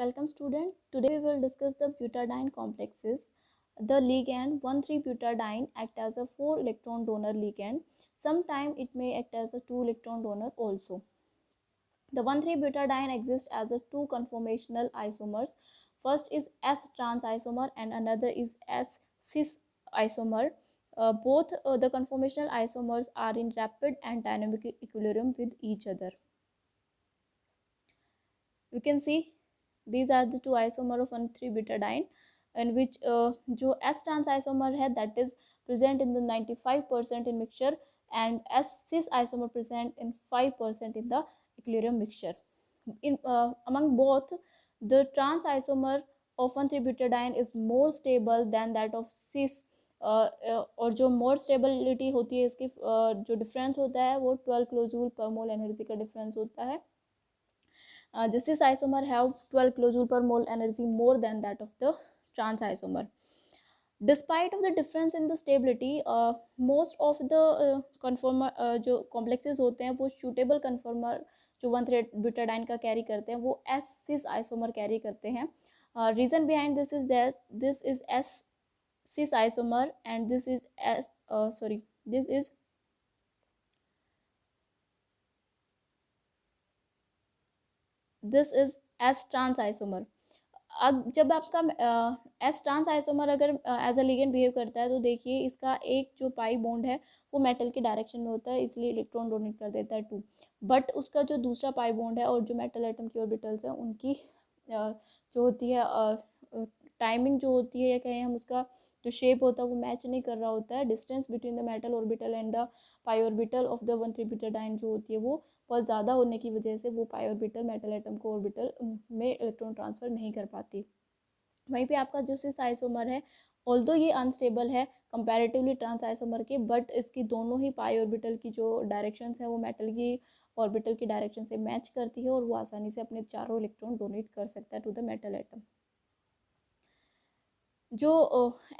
Welcome student. Today we will discuss the butadiene complexes. The ligand 1,3-butadiene act as a 4 electron donor ligand. Sometimes it may act as a 2 electron donor also. The 1,3-butadiene exists as a 2 conformational isomers. First is S-trans isomer and another is S-cis isomer. Both the conformational isomers are in rapid and dynamic equilibrium with each other. We can see these are the two isomer of 1,3-butadiene in which जो S trans isomer है that is present in the 95% in mixture and S cis isomer present in 5% in the equilibrium mixture. In among both, the trans isomer of 1,3-butadiene is more stable than that of cis. और जो more stability होती है इसकी जो difference होता है वो 12 kilojoule पर मोल एनर्जी का डिफरेंस होता है. The cis isomer have 12 kilojoule per mole energy more than that of the trans isomer. Despite of the difference in the stability, most of the conformer जो complexes होते हैं वो suitable conformer जो 1,3-butadiene का carry करते हैं वो S cis isomer carry करते हैं. Reason behind this is that this is S cis isomer and this is this is S trans isomer. अब जब आपका एस ट्रांस आइसोमर अगर एज अ लिगेंड बिहेव करता है तो देखिए इसका एक जो पाई बॉन्ड है वो मेटल के डायरेक्शन में होता है इसलिए इलेक्ट्रॉन डोनेट कर देता है 2. बट उसका जो दूसरा पाई बॉन्ड है और जो मेटल एटम की ऑर्बिटल्स हैं उनकी जो होती है टाइमिंग जो होती है या कहें हम उसका जो शेप होता है वो मैच नहीं कर रहा होता है. Distance between the metal orbital and the pi orbital of the 1,3-butadiene जो होती है वो बहुत ज़्यादा होने की वजह से वो पाई ऑर्बिटल मेटल एटम को ऑर्बिटल में इलेक्ट्रॉन ट्रांसफ़र नहीं कर पाती. वहीं पे आपका जो सिस आइसोमर है ऑल्दो ये अनस्टेबल है कंपैरेटिवली ट्रांस आइसोमर के, बट इसकी दोनों ही पाई ऑर्बिटल की जो डायरेक्शंस है वो मेटल की ऑर्बिटल की डायरेक्शन से मैच करती है और वो आसानी से अपने चारों इलेक्ट्रॉन डोनेट कर सकता है टू द मेटल एटम. जो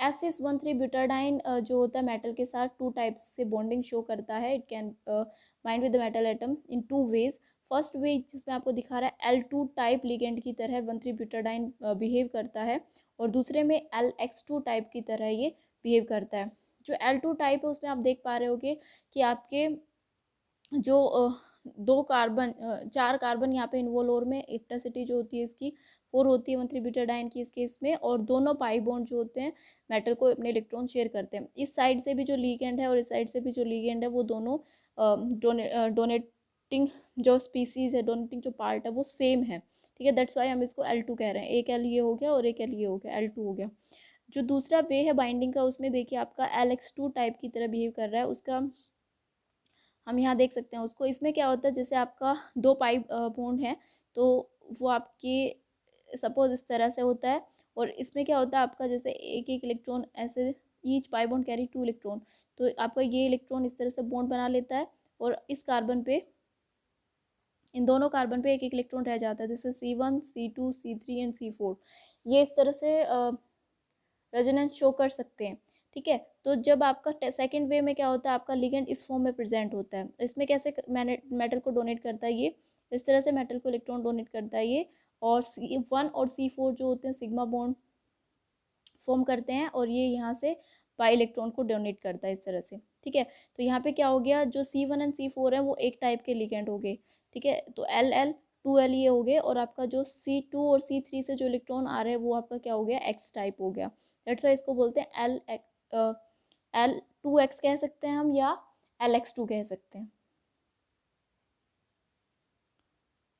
एसिस 1,3-butadiene जो होता है मेटल के साथ 2 टाइप्स से बॉन्डिंग शो करता है. It can bind with the metal atom in 2 ways. First way जिसमें आपको दिखा रहा है L2 टाइप लिगेंड की तरह 1,3-butadiene बिहेव करता है और दूसरे में LX2 टाइप की तरह ये बिहेव करता है. जो L2 टाइप है उसमें आप देख पा रहे होगे कि आपके जो 4 कार्बन यहाँ पे इन्वॉल्व और में एप्टासिटी जो होती है इसकी 4 होती है 1,3-butadiene की इस केस में, और दोनों पाई बॉन्ड जो होते हैं मेटल को अपने इलेक्ट्रॉन शेयर करते हैं. इस साइड से भी जो लिगेंड है और इस साइड से भी जो लिगेंड है वो दोनों डोनेटिंग जो स्पीसीज है, डोनेटिंग जो पार्ट है वो सेम है. ठीक है, दैट्स वाई हम इसको L2 कह रहे हैं. एक L ये हो गया और एक L ये हो गया, L2 हो गया. जो दूसरा वे है बाइंडिंग का उसमें देखिए आपका LX2 टाइप की तरह बिहेव कर रहा है. उसका हम यहाँ देख सकते हैं उसको. इसमें क्या होता है जैसे आपका 2 पाई बॉन्ड है तो वो आपकी सपोज इस तरह से होता है और इसमें क्या होता है आपका जैसे एक एक इलेक्ट्रॉन ऐसे each pi bond carry 2 electron, तो आपका ये इलेक्ट्रॉन इस तरह से बॉन्ड बना लेता है और इस कार्बन पे इन दोनों कार्बन पे एक एक इलेक्ट्रॉन रह जाता है. जैसे C1 C2 C3 and C4 ये इस तरह से रेजोनेंस शो कर सकते हैं. ठीक है, तो जब आपका सेकंड वे में क्या होता है आपका लिगेंड इस फॉर्म में प्रेजेंट होता है. इसमें कैसे मेटल को डोनेट करता है ये इस तरह से मेटल को इलेक्ट्रॉन डोनेट करता है ये, और C1 और C4 जो होते हैं सिग्मा बॉन्ड फॉर्म करते हैं और ये यहाँ से पाई इलेक्ट्रॉन को डोनेट करता है इस तरह से. ठीक है, तो यहाँ पे क्या हो गया जो C1 एंड C4 है वो एक टाइप के लिगेंड हो गए. ठीक है, तो LL 2L ये हो गए और आपका जो C2 और C3 से जो इलेक्ट्रॉन आ रहे हैं वो आपका क्या हो गया X टाइप हो गया. दैट्स वाई इसको बोलते हैं L2X कह सकते हैं हम या LX2 कह सकते हैं.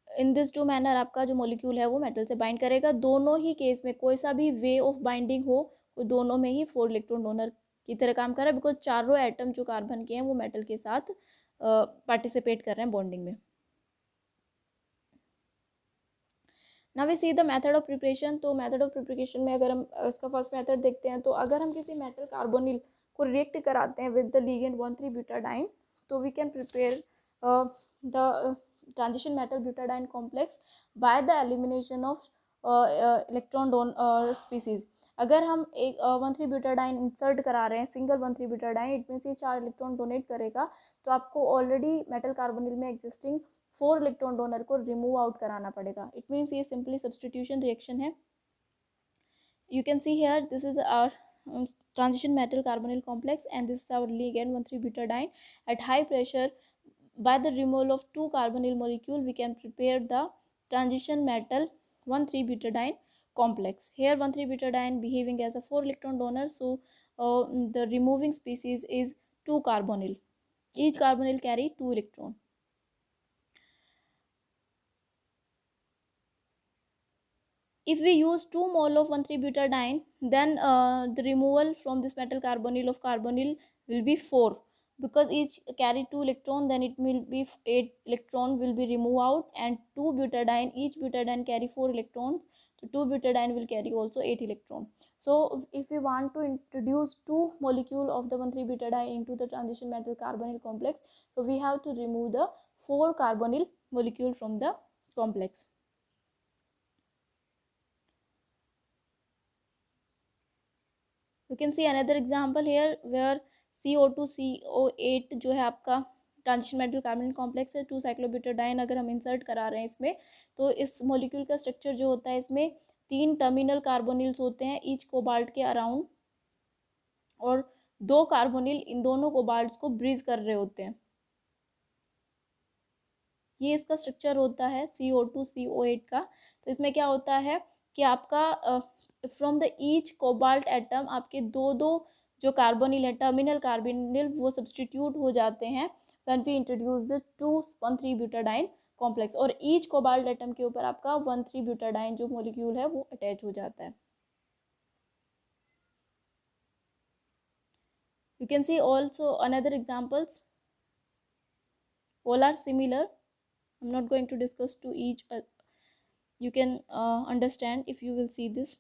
इन दिस टू मैनर आपका जो मॉलिक्यूल है वो मेटल से बाइंड करेगा. दोनों ही केस में कोई सा भी वे ऑफ बाइंडिंग हो वो दोनों में ही 4 इलेक्ट्रॉन डोनर की तरह काम कर रहा है, बिकॉज चारों एटम जो कार्बन के हैं वो मेटल के साथ पार्टिसिपेट कर रहे हैं बॉन्डिंग में. Now we see the method of preparation. तो मेथड ऑफ प्रिपरेशन में अगर हम इसका फर्स्ट मेथड देखते हैं तो अगर हम किसी मेटल कार्बोनिल को रिएक्ट कराते हैं विद द लिगेंड 1,3-butadiene तो we can prepare the transition metal butadiene complex by the elimination of electron donor species. अगर हम एक 1,3-butadiene इंसर्ट करा रहे हैं सिंगल 1,3-butadiene, इट मीन्स ये 4 इलेक्ट्रॉन डोनेट करेगा तो आपको ऑलरेडी मेटल कार्बोनिल में एग्जिस्टिंग 4 इलेक्ट्रॉन डोनर को रिमूव आउट कराना पड़ेगा. इट मीन्स ये सिंपली सब्सटीट्यूशन रिएक्शन है. You can see here this is our transition metal carbonyl complex, and this is our ligand 1,3-butadiene. At high pressure, by the removal of 2 carbonyl molecule, we can prepare the transition metal 1,3-butadiene complex. Here 1,3-butadiene behaving as a 4 electron donor, so the removing species is 2 carbonyl. Each carbonyl carry 2 electron. If we use 2 mole of 1,3-butadiene, then the removal from this metal carbonyl of carbonyl will be 4, because each carry 2 electron, then it will be 8 electron will be removed out, and 2 butadiene, each butadiene carry 4 electrons, so 2 butadiene will carry also 8 electron. So if we want to introduce 2 molecule of the 1,3-butadiene into the transition metal carbonyl complex, so we have to remove the 4 carbonyl molecule from the complex. You can see another example here where CO2 CO8 जो है आपका transition metal carbonyl complex है, 2 cyclobutadiene अगर हम insert करा रहे हैं इसमें, तो इस मॉलिक्यूल का स्ट्रक्चर जो होता है इसमें 3 टर्मिनल कार्बोनिल्स होते हैं ईच कोबाल्ट के अराउंड, और 2 कार्बोनिल इन दोनों कोबाल्ट्स को ब्रीज कर रहे होते हैं. ये इसका स्ट्रक्चर होता है CO2 CO8 का. तो इसमें क्या होता है कि आपका from the each cobalt atom आपके दो जो कार्बोनिल है टर्मिनल कार्बोनिल वो सब्सटीट्यूट हो जाते हैं व्हेन वी इंट्रोड्यूस द 2,1,3-ब्यूटाडाइन कॉम्प्लेक्स, और ईच कोबाल्ट एटम के ऊपर आपका 1,3-ब्यूटाडाइन जो मॉलिक्यूल है वो अटैच हो जाता है. You can see also another examples. All are similar. I'm not going to discuss to each. You can understand if you will see this.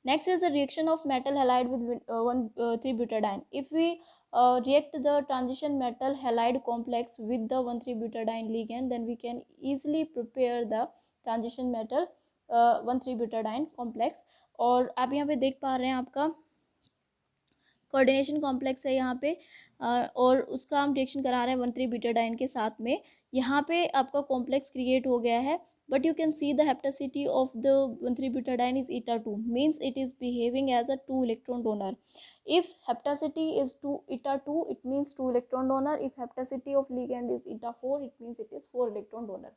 Next is the reaction of metal halide with 1,3-butadiene. If we react the transition metal halide complex with the 1,3-butadiene ligand, then we can easily prepare the transition metal 1,3-butadiene complex. और आप यहाँ पे देख पा रहे हैं आपका coordination complex है यहाँ पे, और उसका हम रिएक्शन करा रहे हैं 1,3-ब्यूटाडाइन के साथ में. यहाँ पे आपका कॉम्प्लेक्स क्रिएट हो गया है, but you can see the hapticity of the one three butadiene is eta2, means it is behaving as a 2 electron donor. If hapticity is eta2 it means 2 electron donor. If hapticity of ligand is eta4 it means it is 4 electron donor.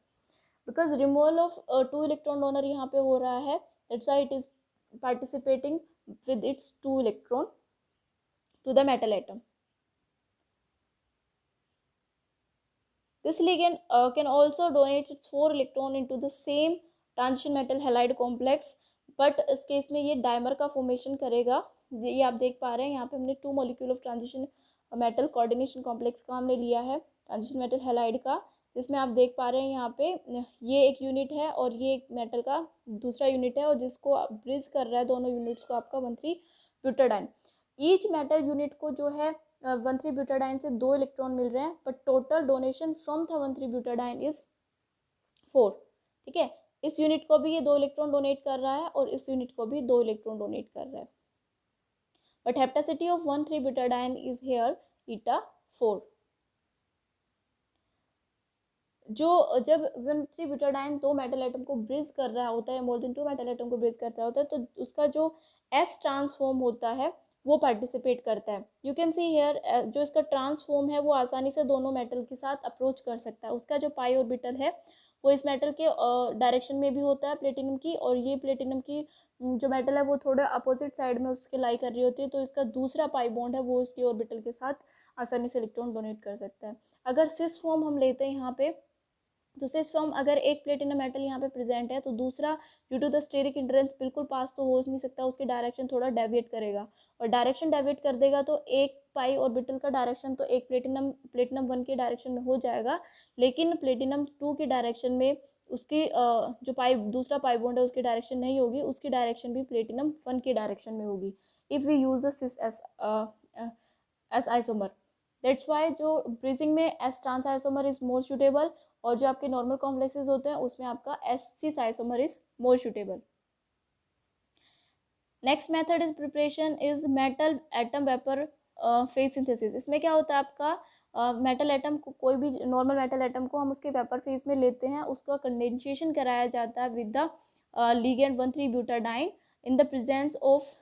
Because removal of 2 electron donor यहाँ पे हो रहा है, that's why it is participating with its 2 electron to the metal atom. This ligand can also donate its 4 electron into the same transition metal halide complex, but इस case में ये dimer का formation करेगा. ये आप देख पा रहे हैं यहाँ पे हमने 2 molecule of transition metal coordination complex का हमने लिया है ट्रांजिशन मेटल हैलाइड का, जिसमें आप देख पा रहे हैं यहाँ पे ये एक यूनिट है और ये एक मेटल का दूसरा यूनिट है, और जिसको ब्रिज कर रहा है दोनों यूनिट्स को आपका 1,3-ब्यूटाडाइन. ईच मेटल यूनिट को जो है 1,3-ब्यूटाडाइन से 2 इलेक्ट्रॉन मिल रहे हैं, but total donation from the one three butadiene is 4. ठीक है, इस यूनिट को भी ये 2 इलेक्ट्रॉन डोनेट कर रहा है और इस यूनिट को भी 2 इलेक्ट्रॉन डोनेट कर रहा है, but hapticity of one three butadiene is here eta4. जो जब 1,3-ब्यूटाडाइन 2 मेटल एटम को ब्रिज कर रहा होता है, मोर देन 2 मेटल एटम को ब्रिज कर रहा होता है, तो उसका जो एस ट्रांसफॉर्म होता है वो पार्टिसिपेट करता है. यू कैन सी हेयर जो इसका ट्रांसफॉर्म है वो आसानी से दोनों मेटल के साथ अप्रोच कर सकता है. उसका जो पाई ऑर्बिटल है वो इस मेटल के डायरेक्शन में भी होता है प्लेटिनम की, और ये प्लेटिनम की जो मेटल है वो थोड़ा अपोजिट साइड में उसके लाई कर रही होती है, तो इसका दूसरा पाई बॉन्ड है वो इसके ऑर्बिटल के साथ आसानी से इलेक्ट्रॉन डोनेट कर सकता है. अगर सिस फॉर्म हम लेते हैं यहाँ पे, तो सिस फॉर्म अगर एक प्लेटिनम मेटल यहाँ पे प्रेजेंट है तो दूसरा due to the steric hindrance बिल्कुल पास तो हो नहीं सकता, उसकी डायरेक्शन थोड़ा डेविएट करेगा, और डायरेक्शन डेविएट कर देगा तो एक पाई ऑर्बिटल का डायरेक्शन तो एक प्लेटिनम 1 के डायरेक्शन में हो जाएगा, लेकिन प्लेटिनम 2 की डायरेक्शन में उसकी जो दूसरा पाई बॉन्ड है उसकी डायरेक्शन नहीं होगी, उसकी डायरेक्शन भी प्लेटिनम 1 की डायरेक्शन में होगी if we use the cis S isomer. That's why जो ब्रिजिंग में S trans isomer is more suitable, और जो आपके नॉर्मल कॉम्प्लेक्सेस होते हैं उसमें आपका S cis isomer is more suitable. Next method is preparation is metal atom vapour phase synthesis. इसमें क्या होता है आपका मेटल एटम को, कोई भी नॉर्मल मेटल एटम को हम उसके वेपर फेज में लेते हैं, उसका कंडेंसेशन कराया जाता है with the ligand one three butadiene in the presence of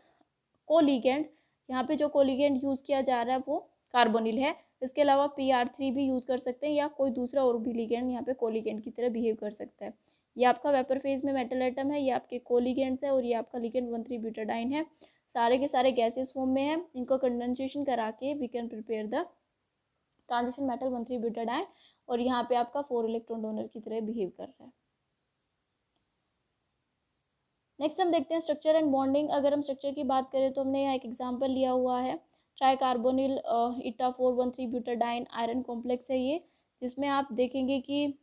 coligand. यहाँ पे जो कोलिगेंड यूज़ किया जा रहा है वो कार्बोनिल है। इसके अलावा PR3 भी यूज़ कर सकते हैं या कोई दूसरा और भी लिगेंड यहाँ पे कोलिगेंड की तरह बिहेव कर सकता है। ये आपका वेपर फेज में मेटल एटम है, ये आपके कोलिगेंड्स है और ये आपका लिगेंड 1,3-ब्यूटाडाइन है। सारे के सारे गैसेस फॉर्म में है। इनको कंडेंसेशन करा के we can prepare the transition metal one three butadiene और यहाँ पे आपका 4 इलेक्ट्रॉन डोनर की तरह बिहेव कर रहा है। नेक्स्ट हम देखते हैं स्ट्रक्चर एंड बॉन्डिंग। अगर हम स्ट्रक्चर की बात करें तो हमने यहाँ एक एग्जांपल लिया हुआ है, ट्राइकार्बोनिल इटा 4,1,3-ब्यूटाडाइन आयरन कॉम्प्लेक्स है ये, जिसमें आप देखेंगे कि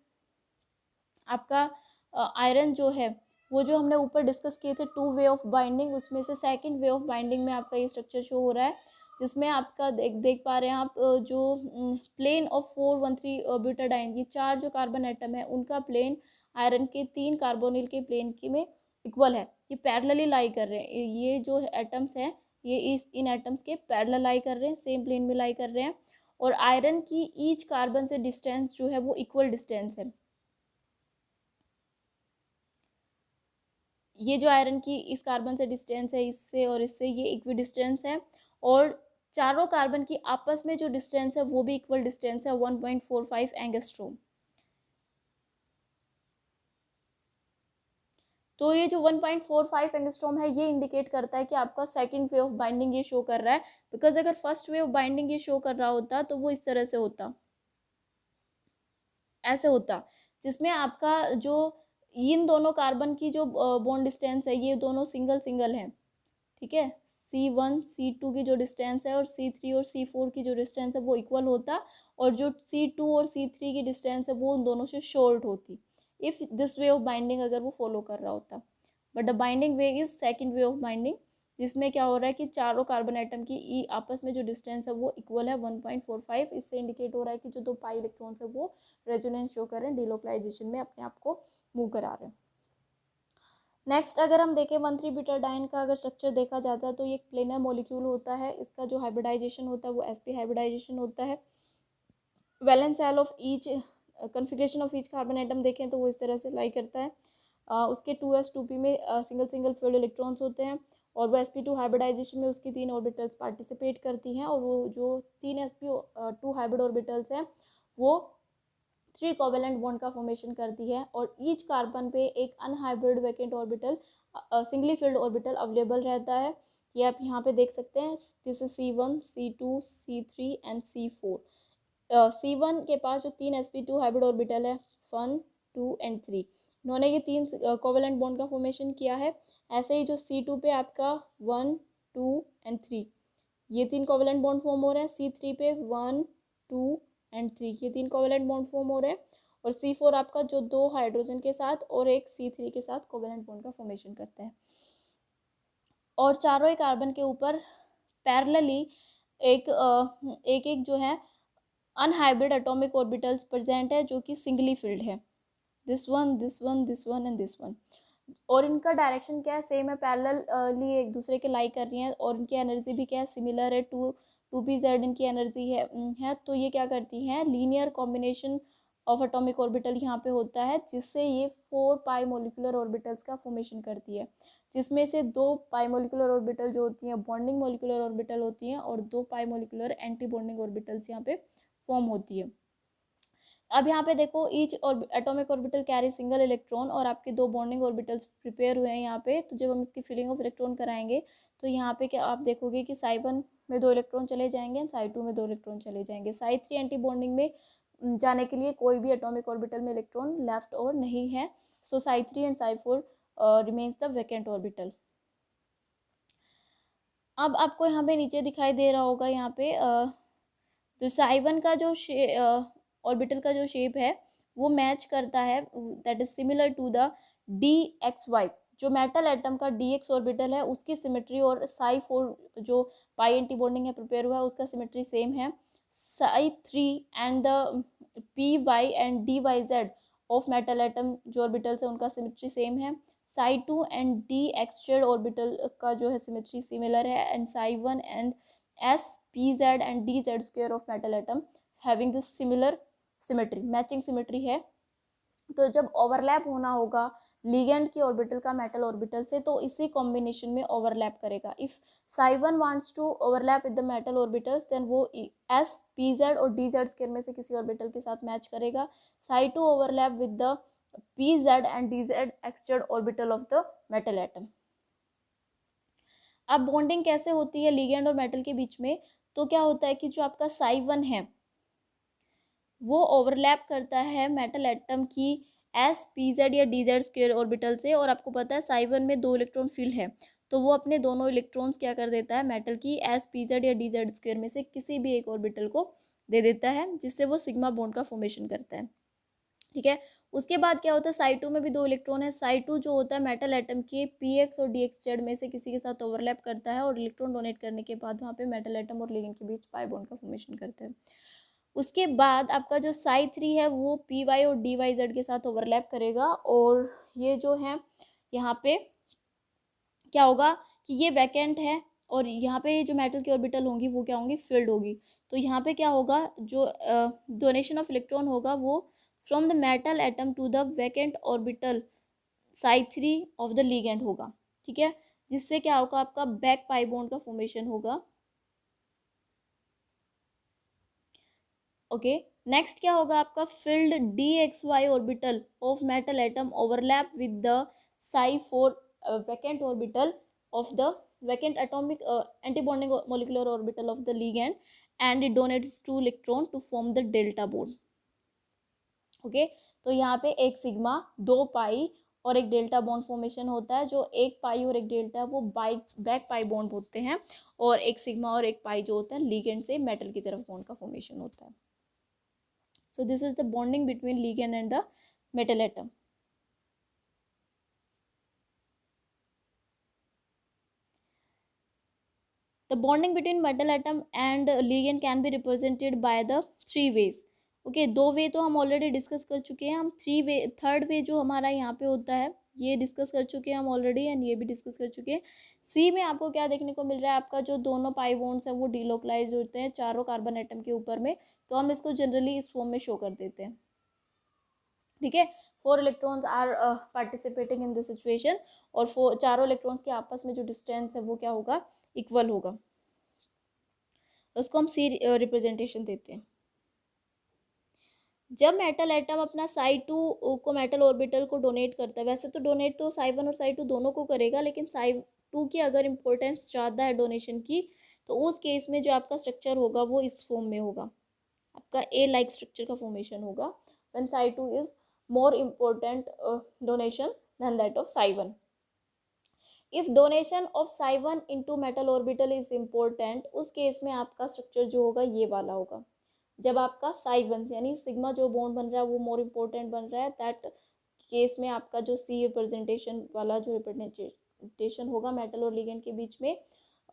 आपका आयरन जो है वो जो हमने ऊपर डिस्कस किए थे 2 वे ऑफ बाइंडिंग, उसमें से सेकंड वे ऑफ बाइंडिंग में आपका ये स्ट्रक्चर शो हो रहा है, जिसमें आपका देख पा रहे हैं आप जो प्लेन ऑफ 4,1,3-ब्यूटाडाइन, ये 4 जो कार्बन एटम है उनका प्लेन आयरन के 3 कार्बोनिल के प्लेन की में इक्वल है। ये पैरेलली लाई कर रहे हैं, ये जो एटम्स हैं ये इन एटम्स के पैरेलल लाई कर रहे हैं, सेम प्लेन में लाई कर रहे हैं। और आयरन की ईच कार्बन से डिस्टेंस जो है वो इक्वल डिस्टेंस है। ये जो आयरन की इस कार्बन से डिस्टेंस है इससे और इससे, ये इक्वी डिस्टेंस है। और चारों कार्बन की आपस में जो डिस्टेंस है वो भी इक्वल डिस्टेंस है, 1.45 एंगस्ट्रोम। तो ये जो 1.45 एंगस्ट्रॉम है ये इंडिकेट करता है कि आपका सेकंड वे ऑफ बाइंडिंग ये शो कर रहा है। बिकॉज अगर फर्स्ट वे ऑफ बाइंडिंग ये शो कर रहा होता तो वो इस तरह से होता, ऐसे होता, जिसमें आपका जो इन दोनों कार्बन की जो बॉन्ड डिस्टेंस है ये दोनों सिंगल सिंगल हैं, ठीक है। C1 C2 की जो डिस्टेंस है और C3 और C4 की जो डिस्टेंस है वो इक्वल होता, और जो C2 और C3 की डिस्टेंस है वो उन दोनों से शॉर्ट होती if this way of binding अगर वो फॉलो कर रहा होता। But the binding way is second way of binding, जिसमें क्या हो रहा है कि चारों कार्बन एटम की आपस में जो डिस्टेंस है वो इक्वल है 1.45। इससे इंडिकेट हो रहा है कि जो 2 पाई इलेक्ट्रॉन्स है वो रेजोनेंस शो कर रहे हैं, डिलोकलाइजेशन में अपने आप को मूव करा रहे हैं। नेक्स्ट अगर हम देखें 1,3-ब्यूटाडाइन का अगर स्ट्रक्चर देखा जाता है तो ये एक प्लेनर मॉलिक्यूल होता है। इसका जो हाइब्रिडाइजेशन होता है वो sp हाइब्रिडाइजेशन होता है। Valence shell of each configuration of each carbon atom देखें तो वो इस तरह से लाई करता है। उसके 2s2p में सिंगल सिंगल फील्ड इलेक्ट्रॉन्स होते हैं और वो sp2 हाइब्रिडाइजेशन में उसकी 3 ऑर्बिटल्स पार्टिसिपेट करती हैं, और वो जो 3 sp2 हाइब्रिड ऑर्बिटल्स हैं वो 3 कोवेलेंट बॉन्ड का फॉर्मेशन करती है, और ईच कार्बन पे एक unhybrid vacant orbital singly field orbital available रहता है। ये आप यहाँ पे देख सकते हैं, this is C1 C2 C3 and C4। C1 के पास जो 3 sp2 हाइब्रिड ऑर्बिटल है 1 2 एंड 3, इन्होंने ये 3 कोवेलेंट बॉन्ड का फॉर्मेशन किया है। ऐसे ही जो C2 पे आपका 1 2 एंड 3, ये 3 कोवेलेंट बॉन्ड फॉर्म हो रहे हैं। C3 पे 1 2 एंड 3, ये 3 कोवेलेंट बॉन्ड फॉर्म हो रहे हैं। और C4 आपका जो 2 हाइड्रोजन के साथ और एक C3 के साथ कोवेलेंट बॉन्ड का फॉर्मेशन करता है। और चारों ही कार्बन के ऊपर पैरेलली एक जो है अनहाइब्रिड एटॉमिक ऑर्बिटल्स प्रेजेंट है जो कि सिंगली फिल्ड है, this one this one this one and this one. और इनका डायरेक्शन क्या है, सेम है, पैरेलली एक दूसरे के लाई कर रही हैं, और इनकी एनर्जी भी क्या है, सिमिलर है, 2p/z इनकी एनर्जी है। तो ये क्या करती हैं, linear combination of atomic orbital यहाँ पे होता है, जिससे ये 4 पाई मोलिकुलर ऑर्बिटल्स का फॉर्मेशन करती है, जिसमें से 2 पाई मोलिकुलर ऑर्बिटल जो होती हैं बॉन्डिंग मोलिकुलर ऑर्बिटल होती हैं, और 2 पाई मोलिकुलर एंटी बॉन्डिंग ऑर्बिटल्स यहाँ पे फॉर्म होती है। अब यहाँ पे देखो ईच और atomic orbital carry single electron, और आपके 2 बॉन्डिंग ऑर्बिटल्स प्रिपेयर हुए हैं यहाँ पे। तो जब हम इसकी फिलिंग ऑफ इलेक्ट्रॉन कराएंगे तो यहाँ पे क्या आप देखोगे कि Psi1 में 2 इलेक्ट्रॉन चले जाएंगे, Psi2 में 2 इलेक्ट्रॉन चले जाएंगे। Psi3 एंटी बॉन्डिंग में जाने के लिए कोई भी एटॉमिक ऑर्बिटल में इलेक्ट्रॉन लेफ्ट और नहीं है। सो Psi3 and Psi4 remains the vacant orbital. अब आपको यहाँ पे नीचे दिखाई दे रहा होगा, यहाँ पे जो Psi1 का जो ऑर्बिटल का जो शेप है वो मैच करता है, that is similar to the DXY, जो मेटल एटम का DX ऑर्बिटल है उसकी सिमेट्री, और Psi4 जो पाई एंटी बॉन्डिंग है प्रिपेयर हुआ है उसका सिमेट्री सेम है। Psi3 and the PY and DYZ of metal atom जो ऑर्बिटल्स है उनका सिमेट्री सेम है। Psi2 एंड DXZ ऑर्बिटल का जो है सिमेट्री सिमिलर है, and Psi1 and S pz and dz square of metal atom having this similar symmetry, matching symmetry है। तो जब ओवरलैप होना होगा लिगेंड की ऑर्बिटल का मेटल ऑर्बिटल से, तो इसी कॉम्बिनेशन में ओवरलैप करेगा। If psi1 wants to overlap with the metal orbitals then वो s pz और dz स्क्वायर में से किसी ऑर्बिटल के साथ मैच करेगा। psi2 overlap with the pz and dz extend orbital of the metal atom. अब बॉन्डिंग कैसे होती है लिगेंड और मेटल के बीच में, तो क्या होता है कि जो आपका psi1 है वो ओवरलैप करता है मेटल एटम की s pz या dz स्क्वायर ऑर्बिटल से, और आपको पता है psi1 में 2 इलेक्ट्रॉन फिल है, तो वो अपने दोनों इलेक्ट्रॉन्स क्या कर देता है मेटल की s pz या dz स्क्वायर में से किसी भी एक ऑर्बिटल को दे देता है, जिससे वो सिग्मा बॉन्ड का फॉर्मेशन करता है। ठीक है, उसके बाद क्या होता है psi2 में भी 2 इलेक्ट्रॉन है। psi2 जो होता है मेटल एटम के px और dx में से किसी के साथ ओवरलैप करता है, और इलेक्ट्रॉन डोनेट करने के बाद वहाँ पे मेटल एटम और लिगेंड के बीच पाई बॉन्ड का फॉर्मेशन करता है। उसके बाद आपका जो psi3 है वो py और dyz के साथ ओवरलैप करेगा, और ये जो है यहाँ पे क्या होगा कि ये वैकेंट है, और यहाँ पे जो मेटल की ऑर्बिटल होंगी वो क्या होंगी, फिल्ड होगी। तो यहाँ पे क्या होगा, जो डोनेशन ऑफ इलेक्ट्रॉन होगा वो from the metal atom to the vacant orbital psi3 of the ligand होगा। ठीक है, जिससे क्या होगा आपका बैक पाई बॉन्ड का फॉर्मेशन होगा। ओके, नेक्स्ट क्या होगा आपका filled dxy orbital of metal atom overlap with the psi4 vacant orbital of the vacant atomic antibonding molecular orbital of the ligand and it donates 2 electron to form the delta bond. Okay, तो यहाँ पे एक sigma, 2 पाई और एक delta bond formation होता है। जो एक पाई और एक डेल्टा है वो बैक पाई बॉन्ड होते हैं, और एक सिग्मा और एक पाई जो होता है लिगेंड से मेटल की तरफ बॉन्ड का फॉर्मेशन होता है। So this is the bonding between ligand and the metal atom. The bonding between metal atom and ligand can be represented by the 3 ways. Okay, 2 वे तो हम ऑलरेडी डिस्कस कर चुके हैं। हम 3 वे, थर्ड वे जो हमारा यहाँ पे होता है ये डिस्कस कर चुके हैं हम ऑलरेडी, एंड ये भी डिस्कस कर चुके हैं। सी में आपको क्या देखने को मिल रहा है, आपका जो दोनों पाई बॉन्ड्स हैं वो डीलोकलाइज होते हैं चारों कार्बन एटम के ऊपर में, तो हम इसको जनरली इस फॉर्म में शो कर देते हैं। ठीक है, 4 electrons are participating in this situation, और चारों इलेक्ट्रॉन्स के आपस में जो डिस्टेंस है वो क्या होगा, इक्वल होगा। उसको हम सी रिप्रेजेंटेशन देते हैं। जब मेटल एटम अपना psi2 को मेटल ऑर्बिटल को डोनेट करता है, वैसे तो डोनेट तो psi1 और psi2 दोनों को करेगा, लेकिन psi2 की अगर इम्पोर्टेंस ज़्यादा है डोनेशन की, तो उस केस में जो आपका स्ट्रक्चर होगा वो इस फॉर्म में होगा, आपका ए लाइक स्ट्रक्चर का फॉर्मेशन होगा when psi2 is more important donation than that of psi1. If donation of psi1 into metal orbital is important, उस केस में आपका स्ट्रक्चर जो होगा ये वाला होगा। जब आपका psi1 यानी सिग्मा जो बॉन्ड बन रहा है वो मोर इम्पोर्टेंट बन रहा है, दैट केस में आपका जो सी रिप्रेजेंटेशन वाला जो रिप्रेजेंटेशन होगा मेटल और लिगेंड के बीच में,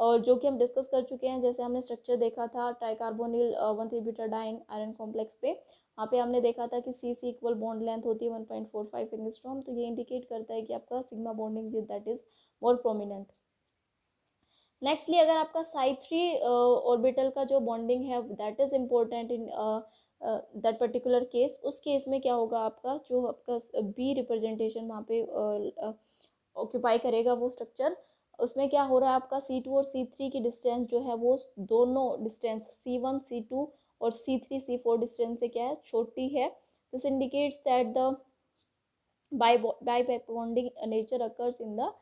और जो कि हम डिस्कस कर चुके हैं। जैसे हमने स्ट्रक्चर देखा था ट्राइकार्बोनिल 1,3-ब्यूटाडाइन आयरन कॉम्प्लेक्स पे, वहाँ पे हमने देखा था कि सी इक्वल बॉन्ड लेंथ होती है 1.45 एंगस्ट्रॉम, तो ये इंडिकेट करता है कि आपका सिग्मा बॉन्डिंग जो that is more prominent. Nextly अगर आपका psi3 ऑर्बिटल का जो बॉन्डिंग है that is important in that particular case, उस केस में क्या होगा आपका जो आपका बी रिप्रेजेंटेशन वहाँ पे ऑक्यूपाई करेगा वो स्ट्रक्चर, उसमें क्या हो रहा है आपका C2 और C3 की डिस्टेंस जो है वो दोनों डिस्टेंस C1 C2 और C3 C4 डिस्टेंस से क्या है, छोटी है। This indicates that the pi back bonding nature occurs in the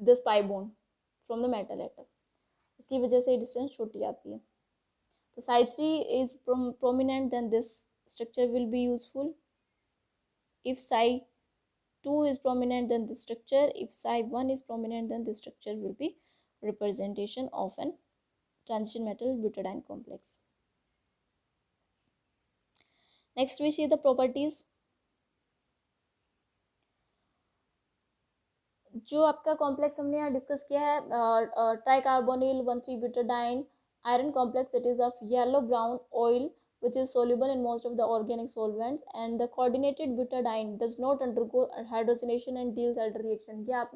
this pi bond from the metal atom, इसकी वजह से डिस्टेंस छोटी आती है। तो psi3 is prominent then this structure will be useful. If psi2 is prominent then this structure, if psi1 is prominent then this structure will be representation of an transition metal butadiene complex. Next we see the properties. जो आपका complex हमने यहाँ discuss किया है ट्राइकार्बोनिल 1,3-ब्यूटाडाइन iron complex, it is of yellow brown oil which is soluble in most of the organic solvents, and the coordinated butadiene does not undergo hydrogenation and Diels alder reaction। ये आप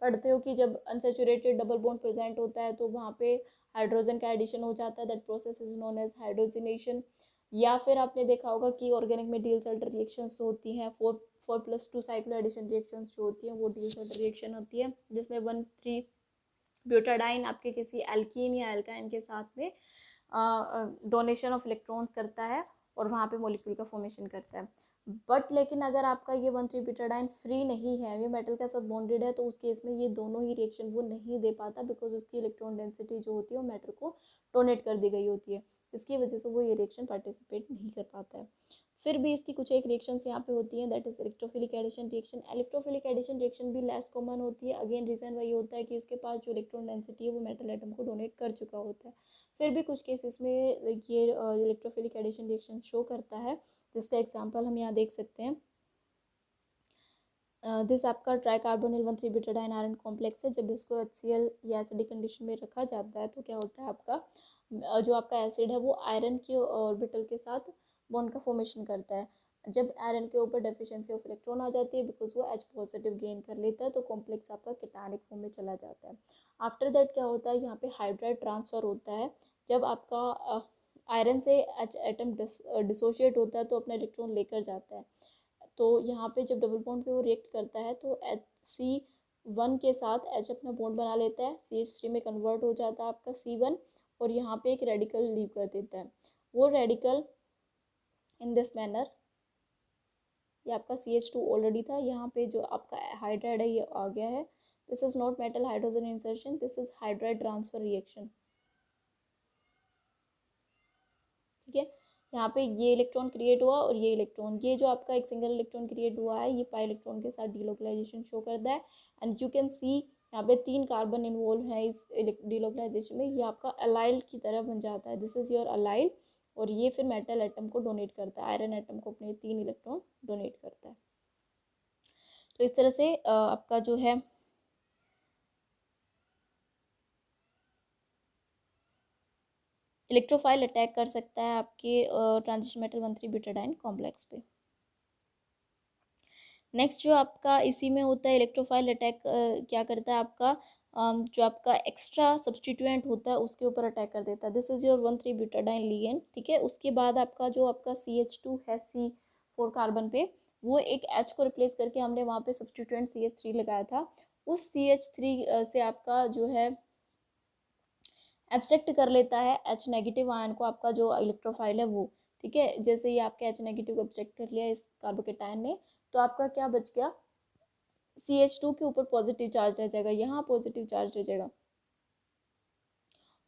पढ़ते हो कि जब अनसेचुरेटेड डबल बॉन्ड प्रेजेंट होता है तो वहाँ पे हाइड्रोजन का एडिशन हो जाता है, that process is known as hydrogenation. या फिर आपने देखा होगा कि ऑर्गेनिक में डील सल्टर रिएक्शंस होती हैं, 4+2 साइक्लो एडिशन रिएक्शंस जो होती हैं वो डील सल्टर रिएक्शन होती है, जिसमें 1,3 ब्यूटाडाइन आपके किसी एल्कीन या एल्काइन के साथ में डोनेशन ऑफ इलेक्ट्रॉन्स करता है और वहाँ पे मॉलिक्यूल का फॉर्मेशन करता है। बट लेकिन अगर आपका ये 1,3 ब्यूटाडाइन फ्री नहीं है, ये मेटल के साथ बॉन्डेड है, तो उस केस में ये दोनों ही रिएक्शन वो नहीं दे पाता, बिकॉज उसकी इलेक्ट्रॉन डेंसिटी जो होती है वो मेटल को डोनेट कर दी गई होती है, इसकी वजह से वो ये रिएक्शन पार्टिसिपेट नहीं कर पाता है। फिर भी इसकी कुछ एक रिएक्शंस यहाँ पे होती हैं, that is electrophilic addition reaction. Electrophilic addition reaction भी लेस कॉमन होती है, अगेन रीजन वही होता है कि इसके पास जो इलेक्ट्रॉन डेंसिटी है वो मेटल एटम को डोनेट कर चुका होता है। फिर भी कुछ केसेस में ये इलेक्ट्रोफिलिक एडिशन रिएक्शन शो करता है, जिसका एग्जांपल हम यहाँ देख सकते हैं। दिस आपका ट्राइकार्बोनिल 1,3 ब्यूटाडाइन आयरन कॉम्प्लेक्स है। जब इसको HCl या एसिडिक कंडीशन में रखा जाता है तो क्या होता है, आपका जो आपका एसिड है वो आयरन के ऑर्बिटल के साथ बॉन्ड का फॉर्मेशन करता है। जब आयरन के ऊपर डेफिशिएंसी ऑफ इलेक्ट्रॉन आ जाती है, बिकॉज वो H पॉजिटिव गेन कर लेता है, तो कॉम्प्लेक्स आपका केटानिक फॉर्म में चला जाता है। आफ्टर दैट क्या होता है, यहाँ पे हाइड्राइड ट्रांसफ़र होता है। जब आपका आयरन से H एटम डिसोशिएट होता है तो अपना इलेक्ट्रॉन लेकर जाता है, तो यहाँ पे जब डबल बॉन्ड पे वो रिएक्ट करता है तो C1 के साथ H अपना बॉन्ड बना लेता है, CH3 में कन्वर्ट हो जाता है आपका C1, और यहाँ पे एक रेडिकल लीव कर देता है। वो रेडिकल इन दिस मैनर, ये आपका CH2 ऑलरेडी था, यहाँ पे जो आपका हाइड्राइड है ये आ गया है। This is not metal hydrogen insertion, this is hydride transfer reaction. ठीक है, यहाँ पे ये इलेक्ट्रॉन क्रिएट हुआ और ये जो आपका एक सिंगल इलेक्ट्रॉन क्रिएट हुआ है, ये पाई इलेक्ट्रॉन के साथ डीलोकलाइजेशन शो करता है। एंड यू कैन सी यहाँ पे 3 कार्बन इन्वॉल्व है इस डीलोकलाइजेशन में, ये आपका अलाइल की तरह बन जाता है, दिस इज योर अलाइल। और ये फिर मेटल एटम को डोनेट करता है, आयरन एटम को अपने 3 इलेक्ट्रॉन डोनेट करता है। तो इस तरह से आपका जो है इलेक्ट्रोफाइल अटैक कर सकता है आपके ट्रांजिशन मेटल 1,3 ब्यूटाडाइन कॉम्प्लेक्स पे। नेक्स्ट जो आपका इसी में होता है इलेक्ट्रोफाइल अटैक, क्या करता है आपका जो आपका एक्स्ट्रा सब्सटीट्यूएंट होता है उसके ऊपर अटैक कर देता है। This is your 1,3 butadiene ligand. ठीक है, उसके बाद आपका जो आपका CH2 है C4 कार्बन पे, वो एक H को रिप्लेस करके हमने वहाँ पे सब्सटीट्यूएंट CH3 लगाया था। उस CH3 से आपका जो है एब्स्ट्रैक्ट कर लेता है H नेगेटिव आयन को, आपका जो इलेक्ट्रोफाइल है वो। ठीक है, जैसे ही आपके H नेगेटिव को एब्स्ट्रैक्ट कर लिया इस कार्बोकेटायन ने, तो आपका क्या बच गया, CH2 के ऊपर पॉजिटिव चार्ज रह जाएगा, यहाँ पॉजिटिव चार्ज रह जाएगा,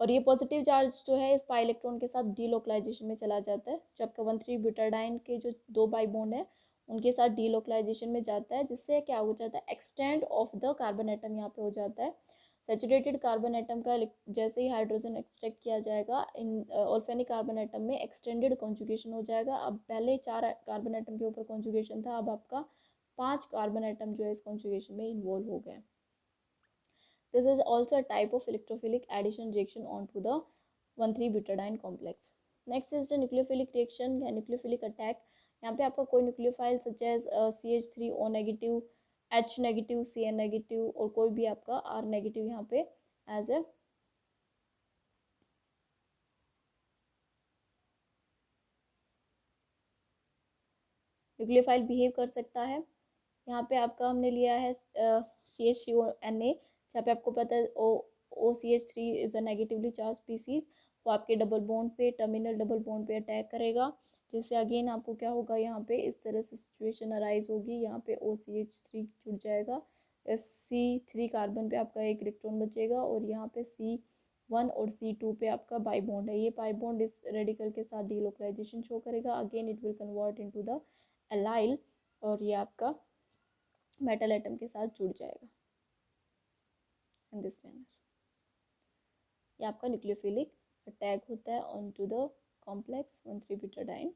और ये पॉजिटिव चार्ज जो है इस पाई इलेक्ट्रॉन के साथ डीलोकलाइजेशन में चला जाता है। जो आपका 1,3 ब्यूटाडाइन के जो 2 बाई बॉन्ड है उनके साथ डीलोकलाइजेशन में जाता है, जिससे क्या हो जाता है, extend of the carbon atom यहाँ पे हो जाता है। सैचुरेटेड कार्बन एटम का जैसे ही हाइड्रोजन एक्सट्रैक्ट किया जाएगा, इन ऑल्फेनिक कार्बन एटम में एक्सटेंडेड कॉन्जुगेशन हो जाएगा। अब पहले 4 कार्बन एटम के ऊपर कॉन्जुगेशन था, अब आपका 5 कार्बन एटम जो है इस कॉन्जुगेशन में इन्वॉल्व हो गए। This is also a type of electrophilic addition reaction onto the 1,3-butadiene complex. Next is the nucleophilic reaction या nucleophilic attack. यहाँ पे आपका कोई nucleophile such as CH3O negative, H negative, Cn negative, और कोई भी आपका R नेगेटिव यहाँ पे एज ए न्यूक्लियोफाइल बिहेव कर सकता है। यहाँ पे आपका हमने लिया है CH3ONA, जहाँ पे आपको पता है OCH3 is a negatively charge species, वो आपके डबल बॉन्ड पे, टर्मिनल डबल बॉन्ड पे अटैक करेगा, जिससे अगेन आपको क्या होगा, यहाँ पे इस तरह से सिचुएशन अराइज होगी, यहाँ पे OCH3 जुड़ जाएगा, C3 कार्बन पे आपका एक इलेक्ट्रॉन बचेगा, और यहाँ पे C1 और C2 पे आपका बाई बॉन्ड है, ये बाई बॉन्ड इस रेडिकल के साथ डीलोकलाइजेशन शो करेगा, again it will convert into the allyl, और ये आपका मेटल एटम के साथ जुड़ जाएगा इन दिस मैनर। ये आपका न्यूक्लियोफिलिक अटैक होता है on to the complex 1,3 butadiene.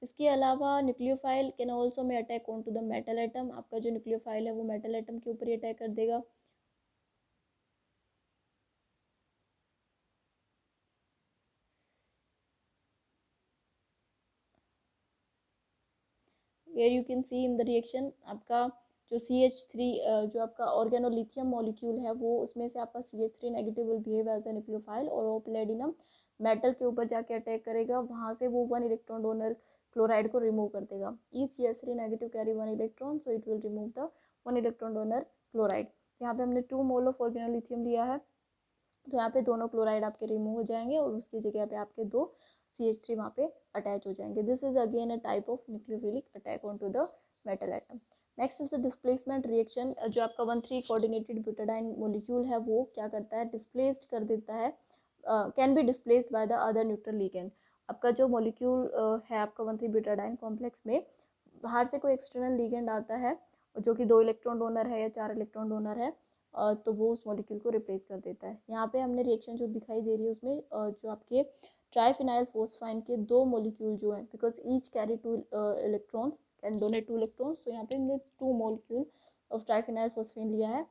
इसके अलावा न्यूक्लियोफाइल कैन ऑल्सो में attack on to the metal atom, आपका जो न्यूक्लियोफाइल है वो मेटल एटम के ऊपर ही अटैक कर देगा। Where you can see in the reaction, आपका जो CH3 जो आपका ऑर्गेनोलिथियम मॉलिक्यूल है वो उसमें से आपका CH3 negative will behave as a nucleophile और वो प्लेटिनम मेटल के ऊपर जाके अटैक करेगा, वहाँ से वो 1 इलेक्ट्रॉन डोनर क्लोराइड को रिमूव कर देगा। Each CH3 negative carry 1 electron, so it will remove the 1 electron donor chloride. यहाँ पे हमने 2 मोल ऑफ ऑर्गेनोलिथियम लिया है, तो यहाँ पे दोनों क्लोराइड आपके रिमूव हो जाएंगे और उसकी जगह पे आपके 2 CH3 वहाँ पे अटैच हो जाएंगे। This is again a type of nucleophilic attack on to the metal atom. Next is the displacement reaction. जो आपका 1,3 कोऑर्डिनेटेड ब्यूटाडाइन मॉलिक्यूल है वो क्या करता है, डिस्प्लेस्ड कर देता है, can be displaced by the other neutral ligand. आपका जो मॉलिक्यूल है आपका 1,3 ब्यूटाडाइन कॉम्प्लेक्स में, बाहर से कोई एक्सटर्नल लिगेंड आता है जो कि 2 इलेक्ट्रॉन डोनर है या 4 इलेक्ट्रॉन डोनर है, तो वो उस मॉलिक्यूल को रिप्लेस कर देता है। यहाँ पे हमने रिएक्शन जो दिखाई दे रही है उसमें जो आपके ट्राइफिनाइल फोस्फाइन के 2 मॉलिक्यूल जो हैं, because each carry 2 electrons can donate 2 electrons, तो यहाँ पे हमने 2 मॉलिक्यूल ऑफ ट्राइफिनाइल फोस्फेन लिया है,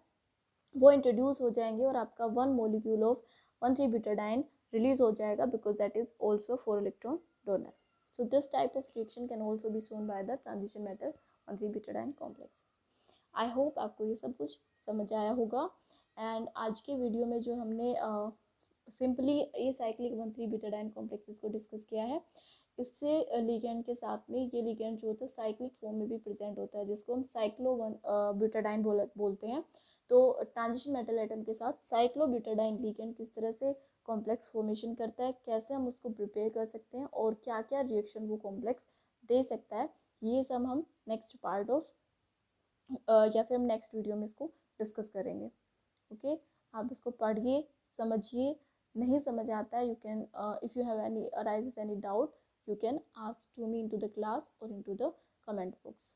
वो इंट्रोड्यूस हो जाएंगे और आपका 1 मॉलिक्यूल ऑफ 1,3 ब्यूटाडाइन रिलीज हो जाएगा, because that is also 4 electron donor. So this type of reaction can also be shown by the transition metal 1,3 butadiene complexes. I hope आपको ये सब कुछ समझ आया होगा। एंड आज के वीडियो में जो हमने सिंपली ये साइक्लिक 1,3 ब्यूटाडाइन कॉम्प्लेक्सेस को डिस्कस किया है, इससे लिगेंड के साथ में ये लिगेंड जो होता है साइक्लिक फॉर्म में भी प्रेजेंट होता है, जिसको हम साइक्लो ब्यूटाडाइन बोलते हैं। तो ट्रांजिशन मेटल एटम के साथ साइक्लो ब्यूटाडाइन लिगेंड किस तरह से कॉम्प्लेक्स फॉर्मेशन करता है, कैसे हम उसको प्रिपेयर कर सकते हैं और क्या क्या रिएक्शन वो कॉम्प्लेक्स दे सकता है, ये सब हम नेक्स्ट पार्ट ऑफ या फिर हम नेक्स्ट वीडियो में इसको डिस्कस करेंगे। ओके, आप इसको पढ़िए, समझिए, नहीं समझ आता है, you can if you have any arises any doubt, you can ask to me into the class और इनटू द कमेंट बॉक्स।